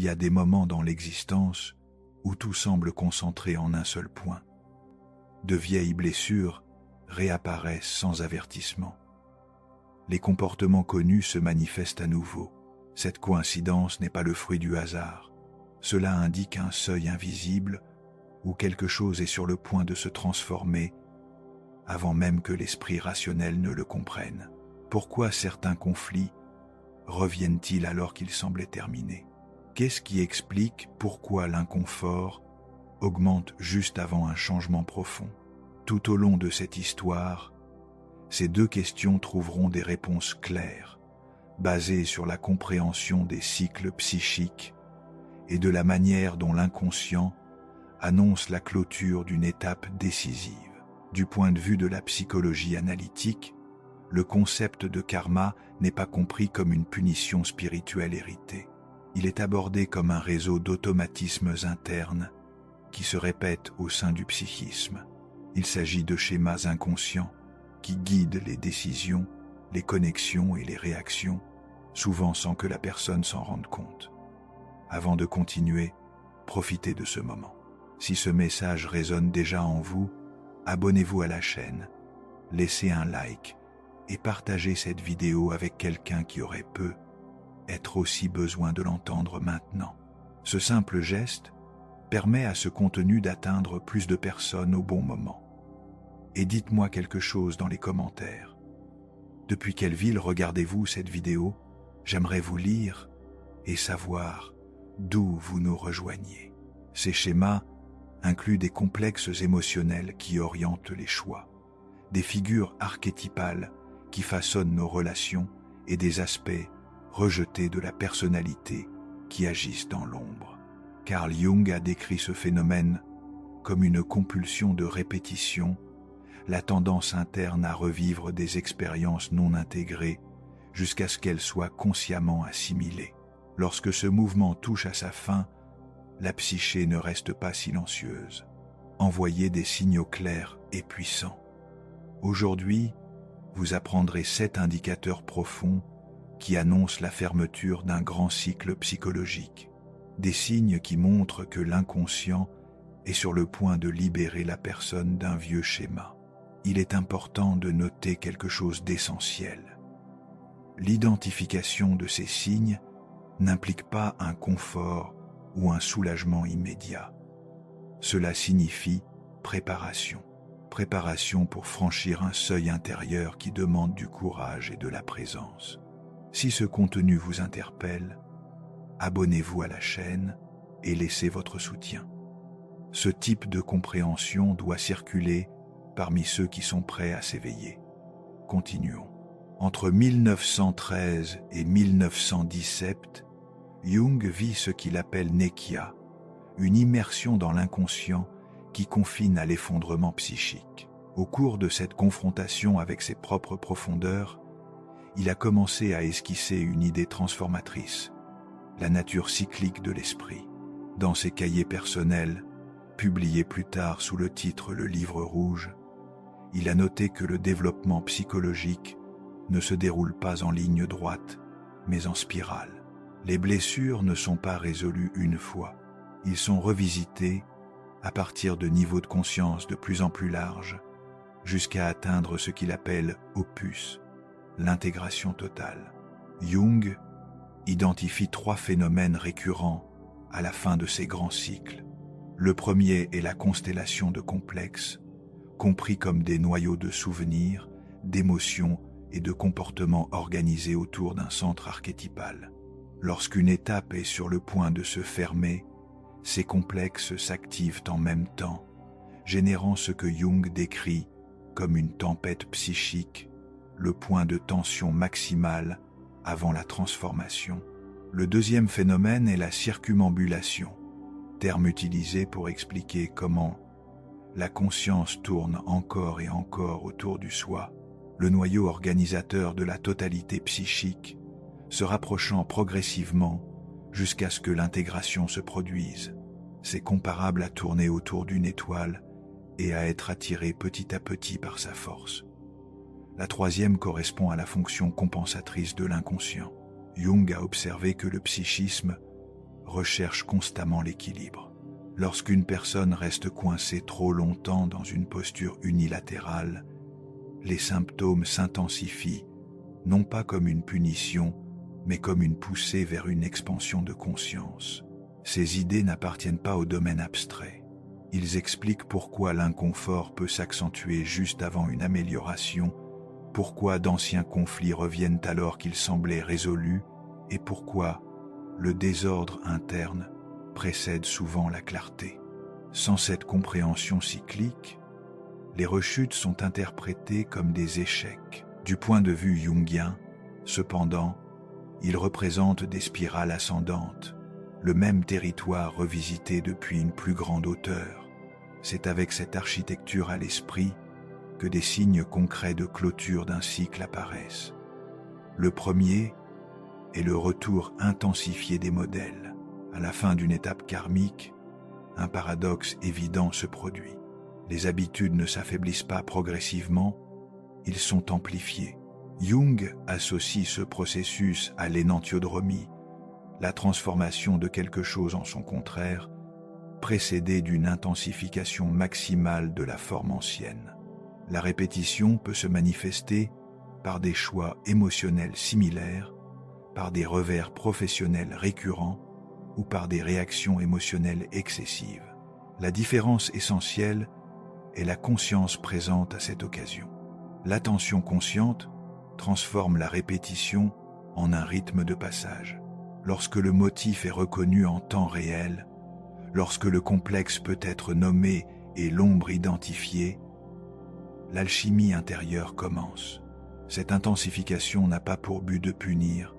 y a des moments dans l'existence où tout semble concentré en un seul point. De vieilles blessures réapparaissent sans avertissement. Les comportements connus se manifestent à nouveau. Cette coïncidence n'est pas le fruit du hasard. Cela indique un seuil invisible où quelque chose est sur le point de se transformer avant même que l'esprit rationnel ne le comprenne. Pourquoi certains conflits reviennent-ils alors qu'ils semblaient terminés? Qu'est-ce qui explique pourquoi l'inconfort augmente juste avant un changement profond? Tout au long de cette histoire, ces deux questions trouveront des réponses claires, basées sur la compréhension des cycles psychiques et de la manière dont l'inconscient annonce la clôture d'une étape décisive. Du point de vue de la psychologie analytique, le concept de karma n'est pas compris comme une punition spirituelle héritée. Il est abordé comme un réseau d'automatismes internes qui se répètent au sein du psychisme. Il s'agit de schémas inconscients qui guident les décisions, les connexions et les réactions, souvent sans que la personne s'en rende compte. Avant de continuer, profitez de ce moment. Si ce message résonne déjà en vous, abonnez-vous à la chaîne, laissez un like et partagez cette vidéo avec quelqu'un qui aurait peut-être aussi besoin de l'entendre maintenant. Ce simple geste permet à ce contenu d'atteindre plus de personnes au bon moment. Et dites-moi quelque chose dans les commentaires. Depuis quelle ville regardez-vous cette vidéo? J'aimerais vous lire et savoir d'où vous nous rejoignez. Ces schémas incluent des complexes émotionnels qui orientent les choix, des figures archétypales qui façonnent nos relations et des aspects rejetés de la personnalité qui agissent dans l'ombre. Carl Jung a décrit ce phénomène comme une compulsion de répétition, la tendance interne à revivre des expériences non intégrées jusqu'à ce qu'elles soient consciemment assimilées. Lorsque ce mouvement touche à sa fin, la psyché ne reste pas silencieuse. Envoyez des signaux clairs et puissants. Aujourd'hui, vous apprendrez 7 indicateurs profonds qui annoncent la fermeture d'un grand cycle psychologique. Des signes qui montrent que l'inconscient est sur le point de libérer la personne d'un vieux schéma. Il est important de noter quelque chose d'essentiel. L'identification de ces signes n'implique pas un confort ou un soulagement immédiat. Cela signifie préparation. Préparation pour franchir un seuil intérieur qui demande du courage et de la présence. Si ce contenu vous interpelle, abonnez-vous à la chaîne et laissez votre soutien. Ce type de compréhension doit circuler parmi ceux qui sont prêts à s'éveiller. Continuons. Entre 1913 et 1917, Jung vit ce qu'il appelle Nekia, une immersion dans l'inconscient qui confine à l'effondrement psychique. Au cours de cette confrontation avec ses propres profondeurs, il a commencé à esquisser une idée transformatrice, la nature cyclique de l'esprit. Dans ses cahiers personnels, publiés plus tard sous le titre Le Livre Rouge, il a noté que le développement psychologique ne se déroule pas en ligne droite, mais en spirale. Les blessures ne sont pas résolues une fois, ils sont revisités à partir de niveaux de conscience de plus en plus larges, jusqu'à atteindre ce qu'il appelle opus, l'intégration totale. Jung identifie 3 phénomènes récurrents à la fin de ces grands cycles. Le premier est la constellation de complexes, compris comme des noyaux de souvenirs, d'émotions et de comportements organisés autour d'un centre archétypal. Lorsqu'une étape est sur le point de se fermer, ces complexes s'activent en même temps, générant ce que Jung décrit comme une tempête psychique, le point de tension maximale avant la transformation. Le deuxième phénomène est la circumambulation, terme utilisé pour expliquer comment la conscience tourne encore et encore autour du soi, le noyau organisateur de la totalité psychique, se rapprochant progressivement jusqu'à ce que l'intégration se produise. C'est comparable à tourner autour d'une étoile et à être attiré petit à petit par sa force. La troisième correspond à la fonction compensatrice de l'inconscient. Jung a observé que le psychisme recherche constamment l'équilibre. Lorsqu'une personne reste coincée trop longtemps dans une posture unilatérale, les symptômes s'intensifient, non pas comme une punition, mais comme une poussée vers une expansion de conscience. Ces idées n'appartiennent pas au domaine abstrait. Ils expliquent pourquoi l'inconfort peut s'accentuer juste avant une amélioration, pourquoi d'anciens conflits reviennent alors qu'ils semblaient résolus, et pourquoi le désordre interne précède souvent la clarté. Sans cette compréhension cyclique, les rechutes sont interprétées comme des échecs. Du point de vue jungien, cependant, ils représentent des spirales ascendantes, le même territoire revisité depuis une plus grande hauteur. C'est avec cette architecture à l'esprit que des signes concrets de clôture d'un cycle apparaissent. Le premier est le retour intensifié des modèles. À la fin d'une étape karmique, un paradoxe évident se produit. Les habitudes ne s'affaiblissent pas progressivement, ils sont amplifiés. Jung associe ce processus à l'énantiodromie, la transformation de quelque chose en son contraire, précédée d'une intensification maximale de la forme ancienne. La répétition peut se manifester par des choix émotionnels similaires, par des revers professionnels récurrents ou par des réactions émotionnelles excessives. La différence essentielle est la conscience présente à cette occasion. L'attention consciente transforme la répétition en un rythme de passage. Lorsque le motif est reconnu en temps réel, lorsque le complexe peut être nommé et l'ombre identifiée, l'alchimie intérieure commence. Cette intensification n'a pas pour but de punir,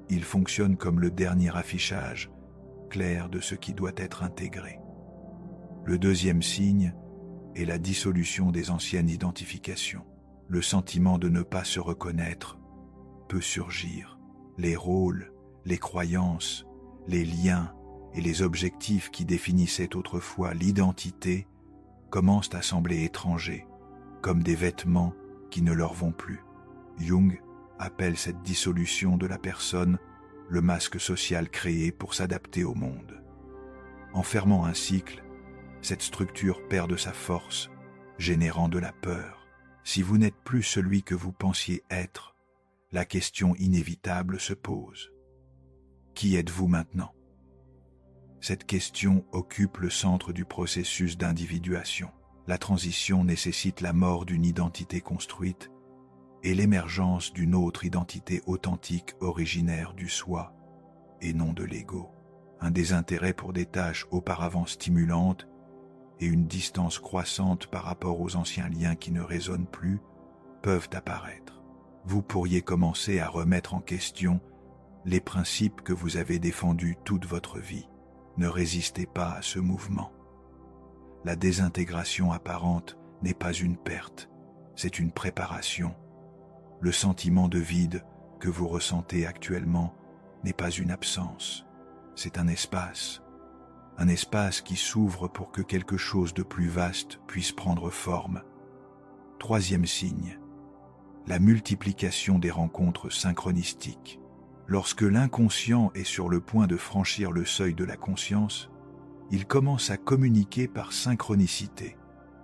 il fonctionne comme le dernier affichage clair de ce qui doit être intégré. Le deuxième signe est la dissolution des anciennes identifications. Le sentiment de ne pas se reconnaître peut surgir. Les rôles, les croyances, les liens et les objectifs qui définissaient autrefois l'identité commencent à sembler étrangers, comme des vêtements qui ne leur vont plus. Jung appelle cette dissolution de la personne le masque social créé pour s'adapter au monde. En fermant un cycle, cette structure perd de sa force, générant de la peur. Si vous n'êtes plus celui que vous pensiez être, la question inévitable se pose. Qui êtes-vous maintenant? Cette question occupe le centre du processus d'individuation. La transition nécessite la mort d'une identité construite et l'émergence d'une autre identité authentique originaire du soi et non de l'ego. Un désintérêt pour des tâches auparavant stimulantes et une distance croissante par rapport aux anciens liens qui ne résonnent plus peuvent apparaître. Vous pourriez commencer à remettre en question les principes que vous avez défendus toute votre vie. Ne résistez pas à ce mouvement. La désintégration apparente n'est pas une perte, c'est une préparation. Le sentiment de vide que vous ressentez actuellement n'est pas une absence, c'est un espace qui s'ouvre pour que quelque chose de plus vaste puisse prendre forme. Troisième signe, la multiplication des rencontres synchronistiques. Lorsque l'inconscient est sur le point de franchir le seuil de la conscience, il commence à communiquer par synchronicité.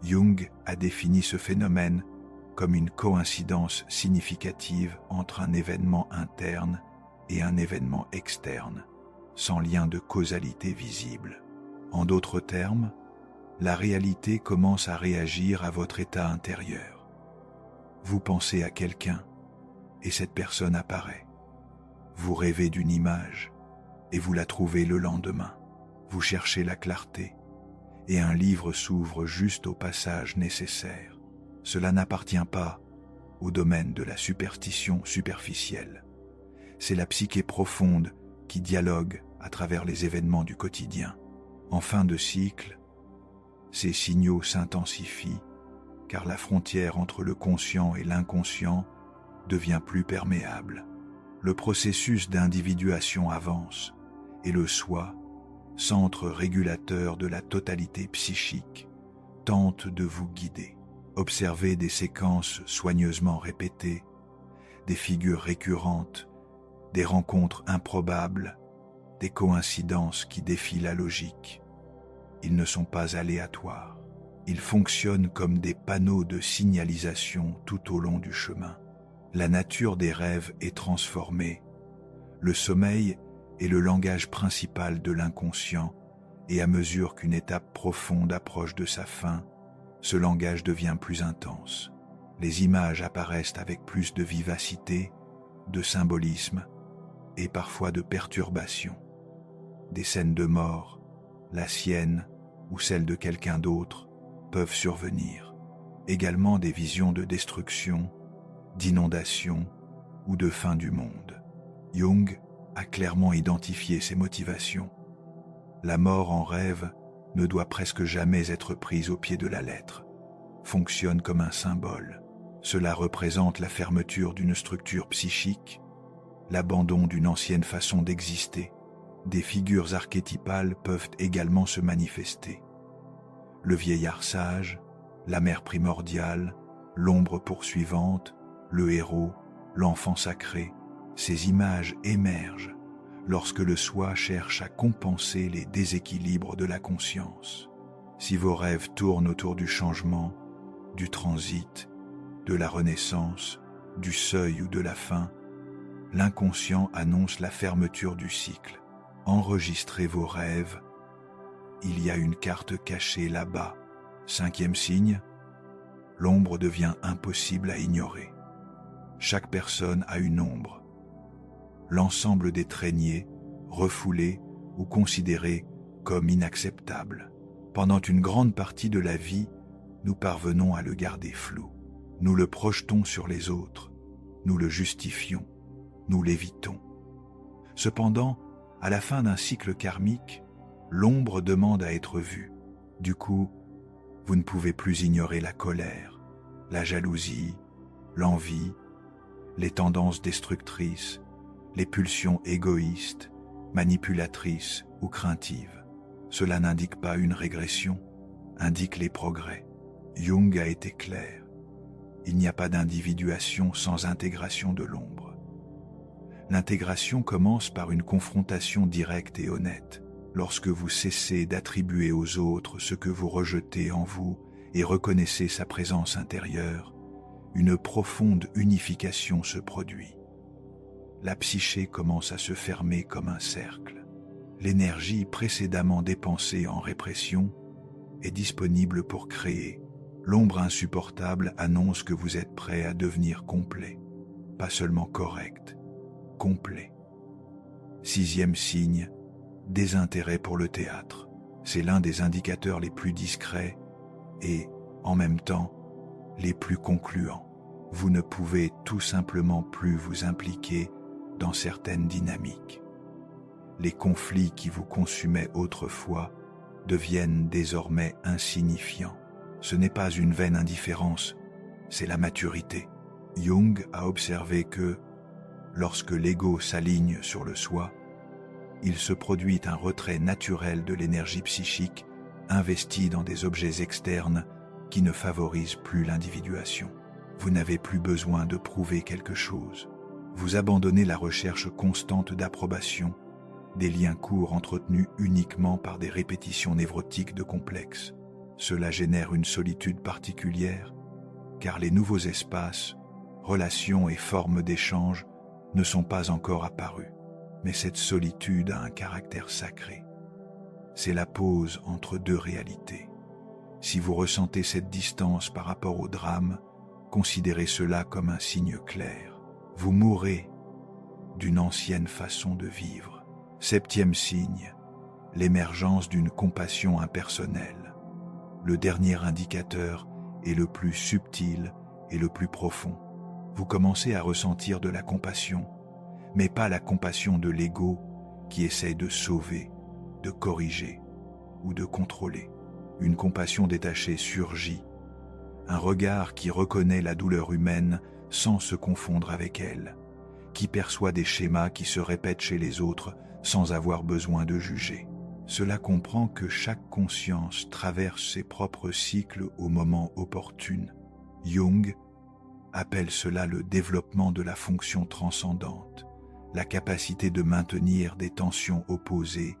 Jung a défini ce phénomène comme une coïncidence significative entre un événement interne et un événement externe, sans lien de causalité visible. En d'autres termes, la réalité commence à réagir à votre état intérieur. Vous pensez à quelqu'un et cette personne apparaît. Vous rêvez d'une image et vous la trouvez le lendemain. Vous cherchez la clarté et un livre s'ouvre juste au passage nécessaire. Cela n'appartient pas au domaine de la superstition superficielle. C'est la psyché profonde qui dialogue à travers les événements du quotidien. En fin de cycle, ces signaux s'intensifient car la frontière entre le conscient et l'inconscient devient plus perméable. Le processus d'individuation avance et le soi, centre régulateur de la totalité psychique, tente de vous guider. Observez des séquences soigneusement répétées, des figures récurrentes, des rencontres improbables, des coïncidences qui défient la logique. Ils ne sont pas aléatoires. Ils fonctionnent comme des panneaux de signalisation tout au long du chemin. La nature des rêves est transformée. Le sommeil est le langage principal de l'inconscient, et à mesure qu'une étape profonde approche de sa fin, ce langage devient plus intense. Les images apparaissent avec plus de vivacité, de symbolisme et parfois de perturbation. Des scènes de mort, la sienne ou celle de quelqu'un d'autre, peuvent survenir. Également des visions de destruction, d'inondation ou de fin du monde. Jung a clairement identifié ses motivations. La mort en rêve ne doit presque jamais être prise au pied de la lettre. Fonctionne comme un symbole. Cela représente la fermeture d'une structure psychique, l'abandon d'une ancienne façon d'exister. Des figures archétypales peuvent également se manifester. Le vieillard sage, la mère primordiale, l'ombre poursuivante, le héros, l'enfant sacré, ces images émergent lorsque le soi cherche à compenser les déséquilibres de la conscience. Si vos rêves tournent autour du changement, du transit, de la renaissance, du seuil ou de la fin, l'inconscient annonce la fermeture du cycle. Enregistrez vos rêves. Il y a une carte cachée là-bas. 5e signe, l'ombre devient impossible à ignorer. Chaque personne a une ombre. L'ensemble des traînées, refoulés ou considérés comme inacceptables. Pendant une grande partie de la vie, nous parvenons à le garder flou. Nous le projetons sur les autres, nous le justifions, nous l'évitons. Cependant, à la fin d'un cycle karmique, l'ombre demande à être vue. Du coup, vous ne pouvez plus ignorer la colère, la jalousie, l'envie, les tendances destructrices, les pulsions égoïstes, manipulatrices ou craintives. Cela n'indique pas une régression, indique les progrès. Jung a été clair. Il n'y a pas d'individuation sans intégration de l'ombre. L'intégration commence par une confrontation directe et honnête. Lorsque vous cessez d'attribuer aux autres ce que vous rejetez en vous et reconnaissez sa présence intérieure, une profonde unification se produit. La psyché commence à se fermer comme un cercle. L'énergie précédemment dépensée en répression est disponible pour créer. L'ombre insupportable annonce que vous êtes prêt à devenir complet, pas seulement correct, complet. 6e signe, désintérêt pour le théâtre. C'est l'un des indicateurs les plus discrets et, en même temps, les plus concluants. Vous ne pouvez tout simplement plus vous impliquer dans certaines dynamiques. Les conflits qui vous consumaient autrefois deviennent désormais insignifiants. Ce n'est pas une vaine indifférence, c'est la maturité. Jung a observé que, lorsque l'ego s'aligne sur le soi, il se produit un retrait naturel de l'énergie psychique investie dans des objets externes qui ne favorisent plus l'individuation. Vous n'avez plus besoin de prouver quelque chose. Vous abandonnez la recherche constante d'approbation, des liens courts entretenus uniquement par des répétitions névrotiques de complexes. Cela génère une solitude particulière, car les nouveaux espaces, relations et formes d'échange ne sont pas encore apparus. Mais cette solitude a un caractère sacré. C'est la pause entre deux réalités. Si vous ressentez cette distance par rapport au drame, considérez cela comme un signe clair. Vous mourrez d'une ancienne façon de vivre. 7e signe, l'émergence d'une compassion impersonnelle. Le dernier indicateur est le plus subtil et le plus profond. Vous commencez à ressentir de la compassion, mais pas la compassion de l'ego qui essaie de sauver, de corriger ou de contrôler. Une compassion détachée surgit, un regard qui reconnaît la douleur humaine sans se confondre avec elle, qui perçoit des schémas qui se répètent chez les autres sans avoir besoin de juger. Cela comprend que chaque conscience traverse ses propres cycles au moment opportun. Jung appelle cela le développement de la fonction transcendante, la capacité de maintenir des tensions opposées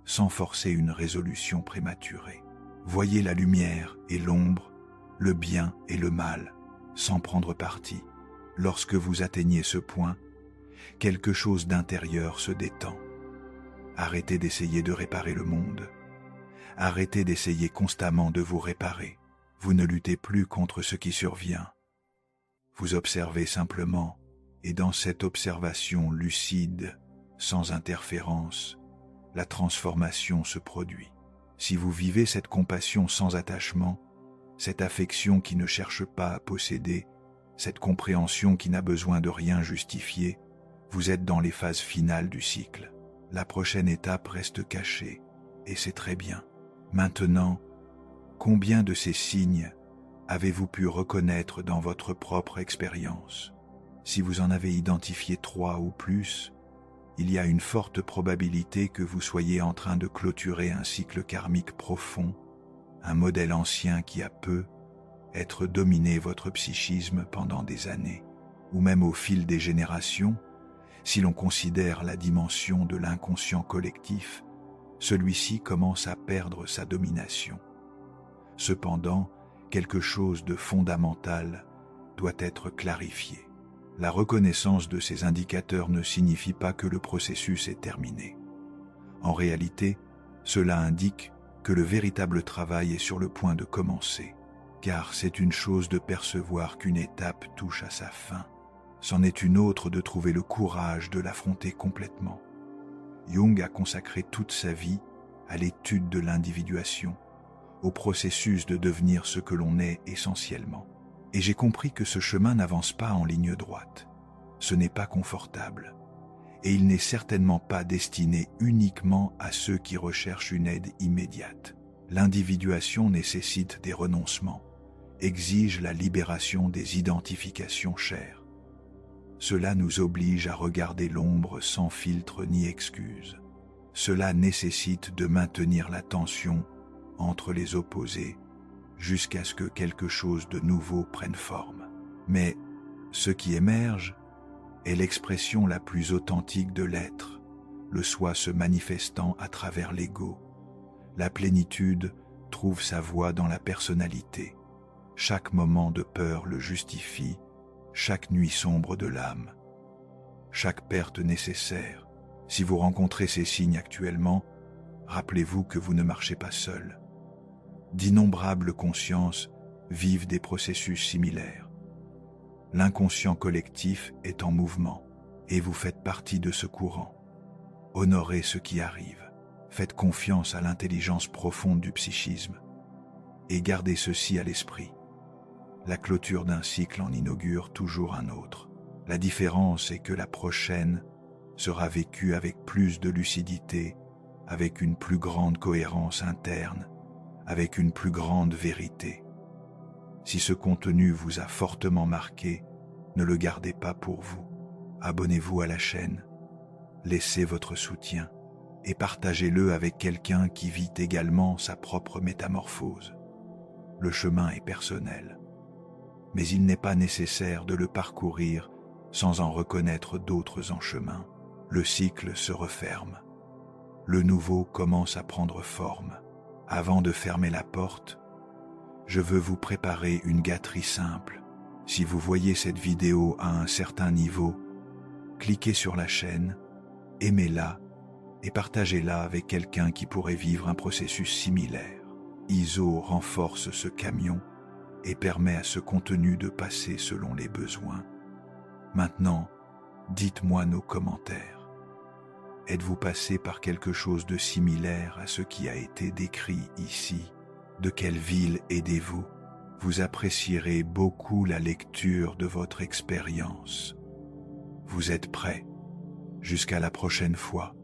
sans forcer une résolution prématurée. Voyez la lumière et l'ombre, le bien et le mal, sans prendre parti. Lorsque vous atteignez ce point, quelque chose d'intérieur se détend. Arrêtez d'essayer de réparer le monde. Arrêtez d'essayer constamment de vous réparer. Vous ne luttez plus contre ce qui survient. Vous observez simplement, et dans cette observation lucide, sans interférence, la transformation se produit. Si vous vivez cette compassion sans attachement, cette affection qui ne cherche pas à posséder, cette compréhension qui n'a besoin de rien justifier, vous êtes dans les phases finales du cycle. La prochaine étape reste cachée, et c'est très bien. Maintenant, combien de ces signes avez-vous pu reconnaître dans votre propre expérience? Si vous en avez identifié 3 ou plus, il y a une forte probabilité que vous soyez en train de clôturer un cycle karmique profond, un modèle ancien qui a peut-être dominé votre psychisme pendant des années, ou même au fil des générations. Si l'on considère la dimension de l'inconscient collectif, celui-ci commence à perdre sa domination. Cependant, quelque chose de fondamental doit être clarifié. La reconnaissance de ces indicateurs ne signifie pas que le processus est terminé. En réalité, cela indique que le véritable travail est sur le point de commencer, car c'est une chose de percevoir qu'une étape touche à sa fin. C'en est une autre de trouver le courage de l'affronter complètement. Jung a consacré toute sa vie à l'étude de l'individuation, au processus de devenir ce que l'on est essentiellement. Et j'ai compris que ce chemin n'avance pas en ligne droite. Ce n'est pas confortable. Et il n'est certainement pas destiné uniquement à ceux qui recherchent une aide immédiate. L'individuation nécessite des renoncements, exige la libération des identifications chères. Cela nous oblige à regarder l'ombre sans filtre ni excuse. Cela nécessite de maintenir la tension entre les opposés jusqu'à ce que quelque chose de nouveau prenne forme. Mais ce qui émerge est l'expression la plus authentique de l'être, le soi se manifestant à travers l'ego. La plénitude trouve sa voie dans la personnalité. Chaque moment de peur le justifie, chaque nuit sombre de l'âme, chaque perte nécessaire. Si vous rencontrez ces signes actuellement, rappelez-vous que vous ne marchez pas seul. D'innombrables consciences vivent des processus similaires. L'inconscient collectif est en mouvement, et vous faites partie de ce courant. Honorez ce qui arrive, faites confiance à l'intelligence profonde du psychisme, et gardez ceci à l'esprit. La clôture d'un cycle en inaugure toujours un autre. La différence est que la prochaine sera vécue avec plus de lucidité, avec une plus grande cohérence interne, avec une plus grande vérité. Si ce contenu vous a fortement marqué, ne le gardez pas pour vous. Abonnez-vous à la chaîne, laissez votre soutien et partagez-le avec quelqu'un qui vit également sa propre métamorphose. Le chemin est personnel, mais il n'est pas nécessaire de le parcourir sans en reconnaître d'autres en chemin. Le cycle se referme. Le nouveau commence à prendre forme. Avant de fermer la porte, je veux vous préparer une gâterie simple. Si vous voyez cette vidéo à un certain niveau, cliquez sur la chaîne, aimez-la et partagez-la avec quelqu'un qui pourrait vivre un processus similaire. ISO renforce ce camion et permet à ce contenu de passer selon les besoins. Maintenant, dites-moi nos commentaires. Êtes-vous passé par quelque chose de similaire à ce qui a été décrit ici? De quelle ville aidez-vous? Vous apprécierez beaucoup la lecture de votre expérience. Vous êtes prêts? Jusqu'à la prochaine fois.